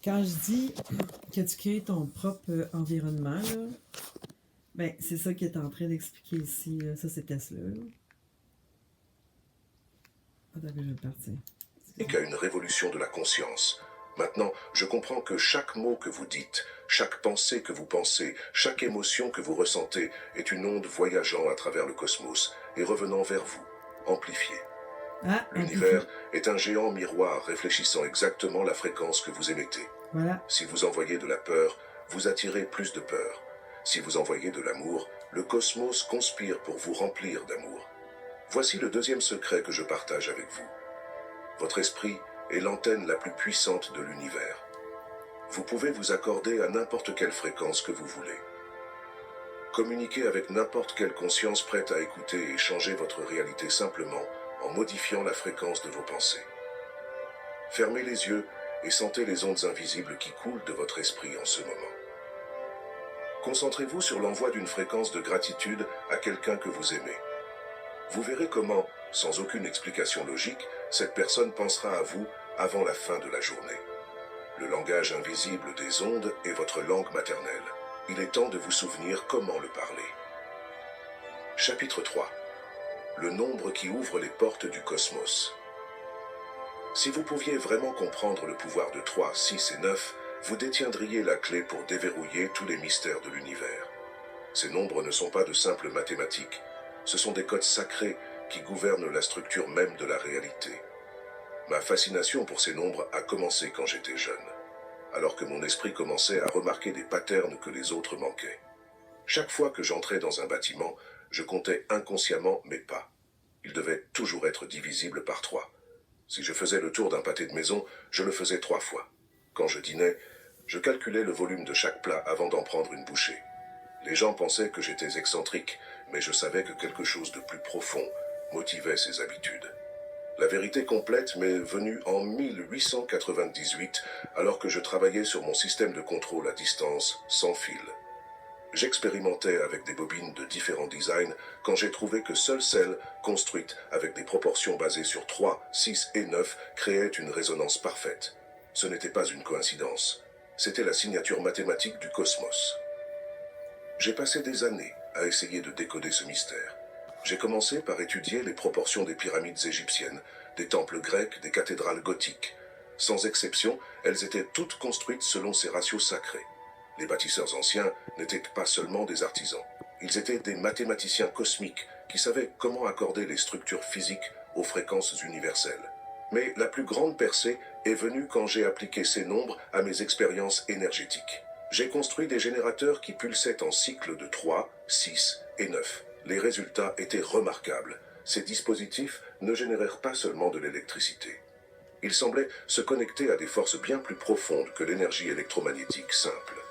Quand je dis que tu crées ton propre environnement, là, ben, c'est ça qu'il est en train d'expliquer ici. Là. Ça, c'est Tesla. Là. Attends, je vais partir. Qu'à une révolution de la conscience. Maintenant, je comprends que chaque mot que vous dites, chaque pensée que vous pensez, chaque émotion que vous ressentez est une onde voyageant à travers le cosmos et revenant vers vous, amplifiée. Ah, L'univers est un géant miroir réfléchissant exactement la fréquence que vous émettez. Voilà. Si vous envoyez de la peur, vous attirez plus de peur. Si vous envoyez de l'amour, le cosmos conspire pour vous remplir d'amour. Voici le deuxième secret que je partage avec vous. Votre esprit est l'antenne la plus puissante de l'univers. Vous pouvez vous accorder à n'importe quelle fréquence que vous voulez. Communiquez avec n'importe quelle conscience prête à écouter et changer votre réalité simplement en modifiant la fréquence de vos pensées. Fermez les yeux et sentez les ondes invisibles qui coulent de votre esprit en ce moment. Concentrez-vous sur l'envoi d'une fréquence de gratitude à quelqu'un que vous aimez. Vous verrez comment, sans aucune explication logique, cette personne pensera à vous avant la fin de la journée. Le langage invisible des ondes est votre langue maternelle. Il est temps de vous souvenir comment le parler. Chapitre 3. Le nombre qui ouvre les portes du cosmos. Si vous pouviez vraiment comprendre le pouvoir de 3, 6 et 9, vous détiendriez la clé pour déverrouiller tous les mystères de l'univers. Ces nombres ne sont pas de simples mathématiques, ce sont des codes sacrés qui gouvernent la structure même de la réalité. Ma fascination pour ces nombres a commencé quand j'étais jeune, alors que mon esprit commençait à remarquer des patterns que les autres manquaient. Chaque fois que j'entrais dans un bâtiment, je comptais inconsciemment mes pas. Ils devaient toujours être divisibles par 3. Si je faisais le tour d'un pâté de maison, je le faisais 3 fois. Quand je dînais, je calculais le volume de chaque plat avant d'en prendre une bouchée. Les gens pensaient que j'étais excentrique, mais je savais que quelque chose de plus profond motivait ces habitudes. La vérité complète m'est venue en 1898, alors que je travaillais sur mon système de contrôle à distance, sans fil. J'expérimentais avec des bobines de différents designs quand j'ai trouvé que seule celle, construite avec des proportions basées sur 3, 6 et 9, créait une résonance parfaite. Ce n'était pas une coïncidence. C'était la signature mathématique du cosmos. J'ai passé des années à essayer de décoder ce mystère. J'ai commencé par étudier les proportions des pyramides égyptiennes, des temples grecs, des cathédrales gothiques. Sans exception, elles étaient toutes construites selon ces ratios sacrés. Les bâtisseurs anciens n'étaient pas seulement des artisans. Ils étaient des mathématiciens cosmiques qui savaient comment accorder les structures physiques aux fréquences universelles. Mais la plus grande percée est venue quand j'ai appliqué ces nombres à mes expériences énergétiques. J'ai construit des générateurs qui pulsaient en cycles de 3, 6 et 9. Les résultats étaient remarquables. Ces dispositifs ne générèrent pas seulement de l'électricité. Ils semblaient se connecter à des forces bien plus profondes que l'énergie électromagnétique simple.